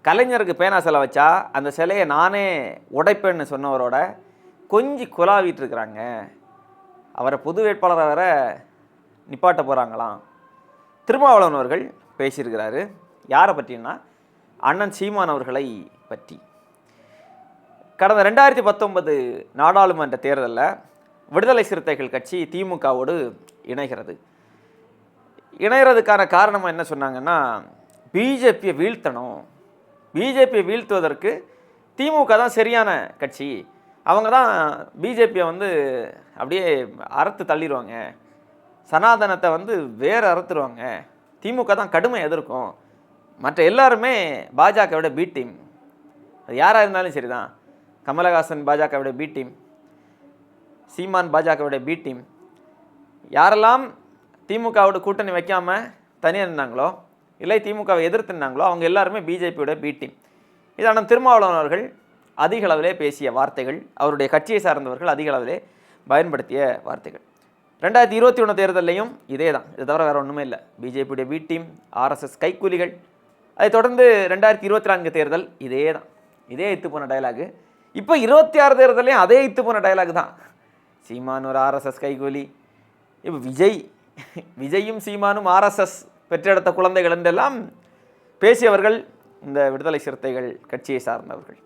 கலைஞருக்கு பேனா சிலை வச்சா அந்த சிலையை நானே உடைப்பேன்னு சொன்னவரோட கொஞ்சம் குலாவிட்டு இருக்கிறாங்க. அவரை பொது வேட்பாளரை வேற நிப்பாட்ட போகிறாங்களாம். திருமாவளவன் அவர்கள் பேசியிருக்கிறாரு. யாரை பற்றினா அண்ணன் சீமான் அவர்களை பற்றி. கடந்த 2019 நாடாளுமன்ற தேர்தலில் விடுதலை சிறுத்தைகள் கட்சி திமுகவோடு இணைகிறது. இணைகிறதுக்கான காரணமாக என்ன சொன்னாங்கன்னா, பிஜேபியை வீழ்த்தணும், பிஜேபியை வீழ்த்துவதற்கு திமுக தான் சரியான கட்சி, அவங்க தான் பிஜேபியை அப்படியே அறுத்து தள்ளிடுவாங்க, சனாதனத்தை வேறு அறுத்துருவாங்க, திமுக தான் கடுமை எதிர்க்கும், மற்ற எல்லாருமே பாஜகவோட பி டீம், அது யாராக இருந்தாலும் சரி தான், கமலஹாசன் பாஜகவோட பி டீம், சீமான் பாஜகவோட பி டீம், யாரெல்லாம் திமுகவோட கூட்டணி வைக்காமல் தனியாக இருந்தாங்களோ இல்லை திமுகவை எதிர்த்துனாங்களோ அவங்க எல்லாருமே பிஜேபியோட பி டீம். இது அண்ணன் திருமாவளவன் அவர்கள் அதிக அளவிலே பேசிய வார்த்தைகள், அவருடைய கட்சியை சார்ந்தவர்கள் அதிக அளவிலே பயன்படுத்திய வார்த்தைகள். 2021 தேர்தலையும் இதே தான், இது தவிர வேறு ஒன்றுமே இல்லை. பிஜேபியுடைய பி டீம், ஆர்எஸ்எஸ் கைக்கூலிகள். அதை தொடர்ந்து 2024 தேர்தல் இதே தான், இதே இத்து போன டயலாகு. இப்போ 26 தேர்தலையும் அதே இத்து போன டயலாக் தான். சீமான் ஒரு ஆர்எஸ்எஸ் கைக்கூலி, இப்போ விஜயும் சீமானும் ஆர்எஸ்எஸ் பெற்றெடுத்த குழந்தைகள் என்றெல்லாம் பேசியவர்கள் இந்த விடுதலை சிறுத்தைகள் கட்சியை சார்ந்தவர்கள்.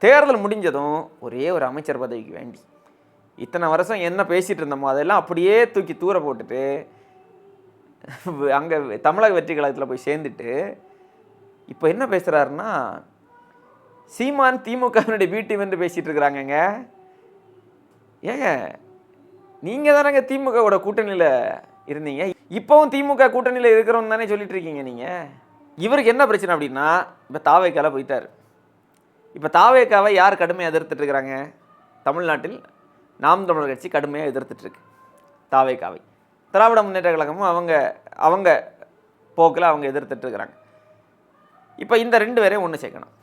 தேர்தல் முடிஞ்சதும் ஒரே ஒரு அமைச்சர் பதவிக்கு வேண்டி இத்தனை வருஷம் என்ன பேசிகிட்டு இருந்தோமோ அதெல்லாம் அப்படியே தூக்கி தூர போட்டுட்டு அங்கே தமிழக வெற்றி கழகத்தில் போய் சேர்ந்துட்டு இப்போ என்ன பேசுகிறாருன்னா, சீமான் திமுகவினுடைய பி டீம் என்று பேசிகிட்டு இருக்கிறாங்கங்க. ஏங்க நீங்கள் தானேங்க திமுகவோட கூட்டணியில் இருந்தீங்க, இப்போவும் திமுக கூட்டணியில் இருக்கிறோன்னு தானே சொல்லிட்டு இருக்கீங்க நீங்கள். இவருக்கு என்ன பிரச்சனை அப்படின்னா, இப்போ தாவேக்கால போயிட்டார். இப்போ தாவேக்காவை யார் கடுமையாக எதிர்த்துட்டு இருக்கிறாங்க? தமிழ்நாட்டில் நாம் தமிழர் கட்சி கடுமையாக எதிர்த்துட்ருக்கு தாவேக்காவை. திராவிட முன்னேற்ற கழகமும் அவங்க போக்கில் அவங்க எதிர்த்துட்டு இருக்கிறாங்க. இப்போ இந்த 2 பேரையும் ஒன்று சேர்க்கணும்,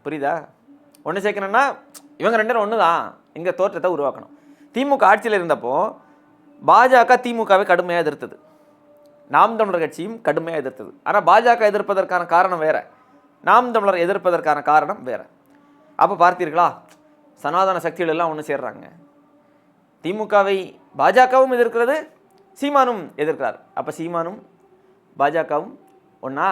புரியுதா? ஒன்று சேர்க்கணும்னா இவங்க 2 பேரும் ஒன்று தான், இங்கே தோற்றத்தை உருவாக்கணும். திமுக ஆட்சியில் இருந்தப்போ பாஜக திமுகவை கடுமையாக எதிர்த்தது, நாம் தமிழர் கட்சியும் கடுமையாக எதிர்த்தது. ஆனால் பாஜக எதிர்ப்பதற்கான காரணம் வேறு, நாம் தமிழர் எதிர்ப்பதற்கான காரணம் வேறு. அப்போ பார்த்தீர்களா, சனாதன சக்திகள் எல்லாம் ஒன்று சேர்றாங்க. திமுகவை பாஜகவும் எதிர்க்கிறது, சீமானும் எதிர்க்கிறார். அப்போ சீமானும் பாஜகவும் ஒன்றா?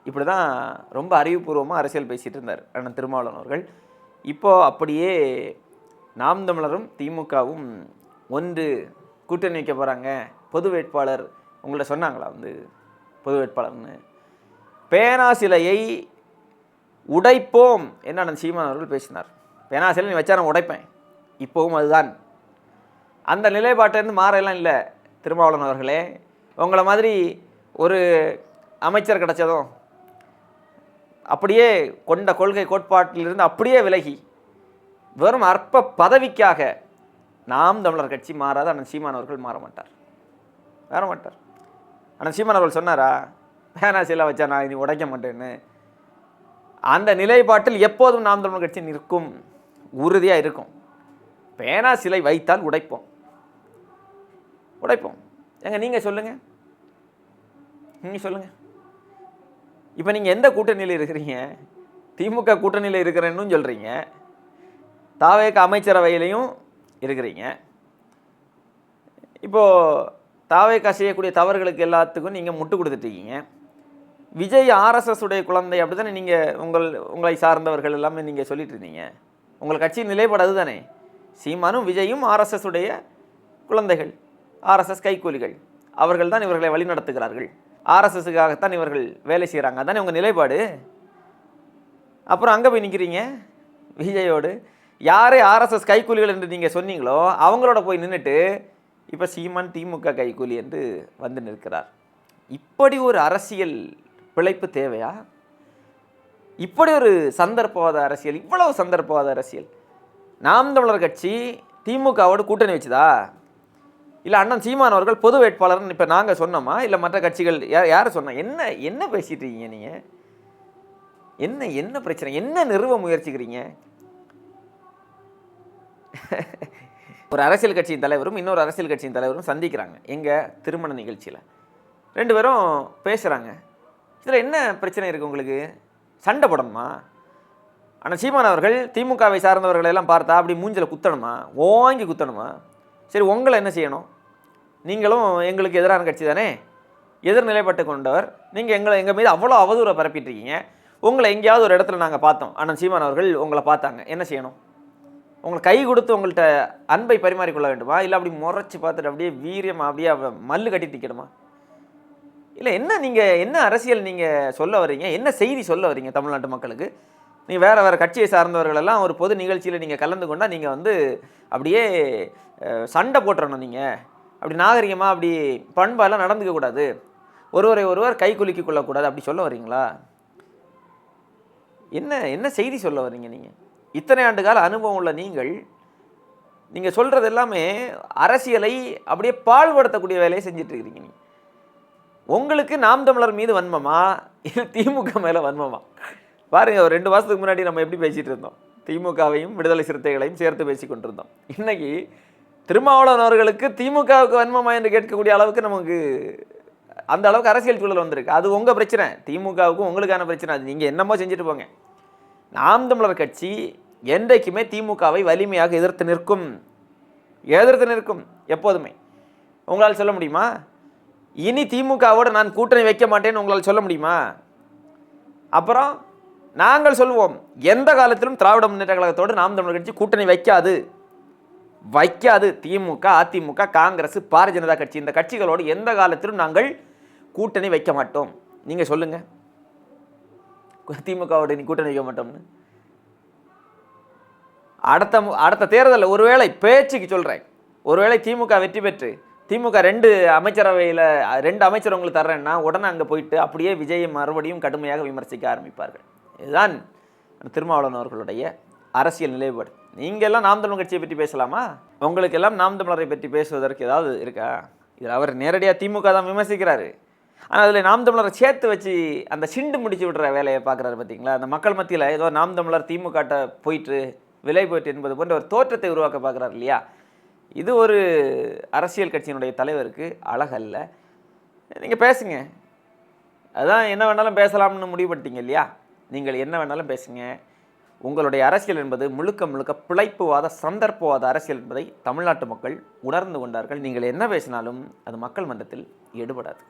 இப்படி தான் ரொம்ப அறிவுபூர்வமாக அரசியல் பேசிகிட்டு இருந்தார் அண்ணன் திருமாவளவன் அவர்கள். இப்போது அப்படியே நாம் தமிழரும் திமுகவும் ஒன்று கூட்டணி வைக்க போகிறாங்க, பொது வேட்பாளர் உங்கள்ட்ட சொன்னாங்களா பொது வேட்பாளர்னு? பேனா சிலையை உடைப்போம் என்ன அண்ணன் சீமான் அவர்கள் பேசினார். பேனா சிலை நீ வச்சா நான் உடைப்பேன், இப்போவும் அதுதான். அந்த நிலைப்பாட்டிலேருந்து மாறலாம் இல்லை திருமாவளவன் அவர்களே. உங்களை மாதிரி ஒரு அமைச்சர் கிடைச்சதும் அப்படியே கொண்ட கொள்கை கோட்பாட்டிலிருந்து அப்படியே விலகி வெறும் அற்ப பதவிக்காக நாம் தமிழர் கட்சி மாறாத அண்ணன் சீமான் அவர்கள் மாற மாட்டார். அண்ணன் சீமான் அவர்கள் சொன்னாரா, பேனா சிலை வச்சா நான் இனி உடைக்க மாட்டேன்னு? அந்த நிலைப்பாட்டில் எப்போதும் நாம் தமிழர் கட்சி நிற்கும், உறுதியாக இருக்கும். பேனா சிலை வைத்தால் உடைப்போம். ஏங்க நீங்கள் சொல்லுங்கள், இப்போ நீங்கள் எந்த கூட்டணியில் இருக்கிறீங்க? திமுக கூட்டணியில் இருக்கிறேன்னு சொல்கிறீங்க, தாவேக அமைச்சரவையிலையும் இருக்கிறீங்க. இப்போது தாவேக செய்யக்கூடிய தவறுகளுக்கு எல்லாத்துக்கும் நீங்கள் முட்டு கொடுத்துட்ருக்கீங்க. விஜய் ஆர்எஸ்எஸ் உடைய குழந்தை அப்படி தானே நீங்கள் உங்களை சார்ந்தவர்கள் எல்லாமே நீங்கள் சொல்லிட்டு இருந்தீங்க. உங்கள் கட்சியின் நிலைப்பாடு அதுதானே. சீமானும் விஜயும் ஆர்எஸ்எஸ் உடைய குழந்தைகள், ஆர்எஸ்எஸ் கைக்கூலிகள், அவர்கள் தான் இவர்களை வழிநடத்துகிறார்கள், ஆர்எஸ்எஸ்ஸுக்காகத்தான் இவர்கள் வேலை செய்கிறாங்க, அதுதானே உங்கள் நிலைப்பாடு. அப்புறம் அங்கே போய் நிற்கிறீங்க விஜயோடு. யாரே ஆர்எஸ்எஸ் கைக்கூலிகள் என்று நீங்கள் சொன்னீங்களோ அவங்களோட போய் நின்றுட்டு இப்போ சீமான் திமுக கைக்கூலி என்று வந்து நிற்கிறார். இப்படி ஒரு அரசியல் பிழைப்பு தேவையா? இப்படி ஒரு சந்தர்ப்பவாத அரசியல், இவ்வளவு சந்தர்ப்பவாத அரசியல். நாம் தமிழர் கட்சி திமுகவோடு கூட்டணி வச்சுதா? இல்லை அண்ணன் சீமான் அவர்கள் பொது வேட்பாளர்னு இப்போ நாங்கள் சொன்னோமா? இல்லை மற்ற கட்சிகள் யார் சொன்னா? என்ன பேசிட்டு இருக்கீங்க நீங்கள்? என்ன பிரச்சனை? என்ன நிறுவ முயற்சிக்கிறீங்க? ஒரு அரசியல் கட்சியின் தலைவரும் இன்னொரு அரசியல் கட்சியின் தலைவரும் சந்திக்கிறாங்க எங்கள் திருமண நிகழ்ச்சியில். 2 பேரும் பேசுகிறாங்க. இதில் என்ன பிரச்சனை இருக்குது உங்களுக்கு? சண்டை போடணுமா? ஆனால் சீமான் அவர்கள் திமுகவை சார்ந்தவர்களை எல்லாம் பார்த்தா அப்படி மூஞ்சில் குத்தணுமா? ஓங்கி குத்தணுமா? சரி, உங்களை என்ன செய்யணும்? நீங்களும் எங்களுக்கு எதிரான கட்சி தானே, எதிர்நிலைப்பட்டு கொண்டவர். நீங்கள் எங்கள் மீது அவ்வளோ அவதூறை பரப்பிட்டு இருக்கீங்க. உங்களை எங்கேயாவது ஒரு இடத்துல நாங்கள் பார்த்தோம், ஆனால் சீமான் அவர்கள் உங்களை பார்த்தாங்க, என்ன செய்யணும்? உங்களை கை கொடுத்து உங்கள்கிட்ட அன்பை பரிமாறிக்கொள்ள வேண்டுமா? இல்லை அப்படி முறைச்சி பார்த்துட்டு அப்படியே வீரியமாக அப்படியே மல்லு கட்டி நிற்கணுமா? இல்லை, என்ன நீங்கள் என்ன அரசியல் நீங்கள் சொல்ல வரீங்க? என்ன செய்தி சொல்ல வரீங்க தமிழ்நாட்டு மக்களுக்கு? நீங்கள் வேறு கட்சியை சார்ந்தவர்களெல்லாம் ஒரு பொது நிகழ்ச்சியில் நீங்கள் கலந்து கொண்டால் நீங்கள் அப்படியே சண்டை போட்டுறணும். நீங்கள் அப்படி நாகரிகமாக அப்படி பண்பாலாம் நடந்துக்கக்கூடாது, ஒருவர் கை குலுக்கி கொள்ளக்கூடாது, அப்படி சொல்ல வரீங்களா? என்ன செய்தி சொல்ல வரீங்க? நீங்கள் இத்தனை ஆண்டு கால அனுபவம் உள்ள நீங்கள் சொல்கிறது எல்லாமே அரசியலை அப்படியே பாழ்படுத்தக்கூடிய வேலையை செஞ்சிட்ருக்கிறீங்க. நீங்கள் உங்களுக்கு நாம் தமிழர் மீது வன்மமா, இல்லை திமுக மேலே வன்மமா? பாருங்கள், ஒரு 2 மாதத்துக்கு முன்னாடி நம்ம எப்படி பேசிகிட்டு இருந்தோம், திமுகவையும் விடுதலை சிறுத்தைகளையும் சேர்த்து பேசி கொண்டிருந்தோம். இன்றைக்கி திருமாவளவன் அவர்களுக்கு திமுகவுக்கு வன்மமா என்று கேட்கக்கூடிய அளவுக்கு நமக்கு அந்த அளவுக்கு அரசியல் சூழல் வந்திருக்கு. அது உங்கள் பிரச்சனை, திமுகவுக்கும் உங்களுக்கான பிரச்சனை. அது நீங்கள் என்னமோ செஞ்சுட்டு போங்க. நாம் தமிழர் கட்சி என்றைக்குமே திமுகவை வலிமையாக எதிர்த்து நிற்கும் எப்போதுமே. உங்களால் சொல்ல முடியுமா? இனி திமுகவோடு நான் கூட்டணி வைக்க மாட்டேன்னு உங்களால் சொல்ல முடியுமா? அப்புறம் நாங்கள் சொல்வோம், எந்த காலத்திலும் திராவிட முன்னேற்ற கழகத்தோடு நாம் தமிழர் கட்சி கூட்டணி வைக்காது. திமுக, அதிமுக, காங்கிரஸ், பாரதிய ஜனதா கட்சி, இந்த கட்சிகளோடு எந்த காலத்திலும் நாங்கள் கூட்டணி வைக்க மாட்டோம். நீங்கள் சொல்லுங்கள், திமுகவோடு நீ கூட்டணி வைக்க மாட்டோம்னு. அடுத்த தேர்தலில் ஒருவேளை பேச்சுக்கு சொல்கிறேன், ஒருவேளை திமுக வெற்றி பெற்று திமுக 2 அமைச்சரவையில் 2 அமைச்சர் உங்களுக்கு தர்றேன்னா உடனே அங்கே போயிட்டு அப்படியே விஜயை மறுபடியும் கடுமையாக விமர்சிக்க ஆரம்பிப்பார்கள். இதுதான் திருமாவளவன் அவர்களுடைய அரசியல் நிலைப்பாடு. நீங்கள் எல்லாம் நாம் தமிழர் கட்சியை பற்றி பேசலாமா? உங்களுக்கு எல்லாம் நாம் தமிழரை பற்றி பேசுவதற்கு ஏதாவது இருக்கா? இதில் அவர் நேரடியாக திமுக தான் விமர்சிக்கிறாரு, ஆனால் அதில் நாம் தமிழரை சேர்த்து வச்சு அந்த சிண்டு முடிச்சு விடுற வேலையை பார்க்குறாரு. பார்த்தீங்களா? அந்த மக்கள் மத்தியில் ஏதோ நாம் தமிழர் திமுகட்ட போயிட்டு விலை போயிட்டு என்பது போன்ற ஒரு தோற்றத்தை உருவாக்க பார்க்குறாரு இல்லையா? இது ஒரு அரசியல் கட்சியினுடைய தலைவருக்கு அழகல்ல. நீங்கள் பேசுங்க, அதான் என்ன வேணாலும் பேசலாம்னு முடிவுபடுத்திங்க இல்லையா? நீங்கள் என்ன வேணாலும் பேசுங்க. உங்களுடைய அரசியல் என்பது முழுக்க பிழைப்புவாத சந்தர்ப்பவாத அரசியல் என்பதை தமிழ்நாட்டு மக்கள் உணர்ந்து கொண்டார்கள். நீங்கள் என்ன பேசினாலும் அது மக்கள் மன்றத்தில் எடுபடாது.